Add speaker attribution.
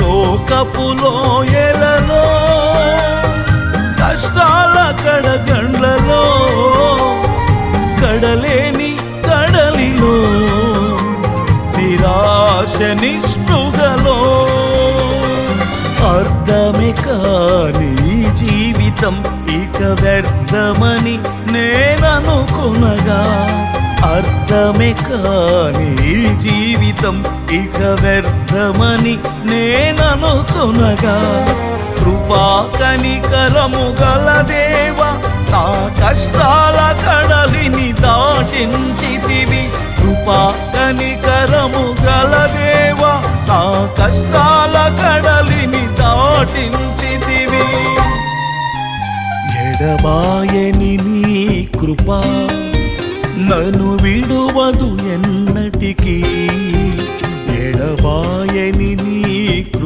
Speaker 1: శోకపు లోయలలో కష్టాల కడగండ్లలో కడలేని కడలిలో నిరాశ నిస్పృహలో అర్థమే కాని జీవితం ఇక వ్యర్థమని నేననుకొనగా అర్థమే కాని జీవితం ఇక వ్యర్థమని నేననుకొనగా కృపా కనికరము గల దేవా నా కష్టాల కడలిని దాటించితివి కృపా కనికరము గల దేవా నా కష్టాల కడలిని దాటించితివి ఎడబాయని నీ కృపా నన్ను విడువదు ఎన్నటికీ ఎడబాయని నీ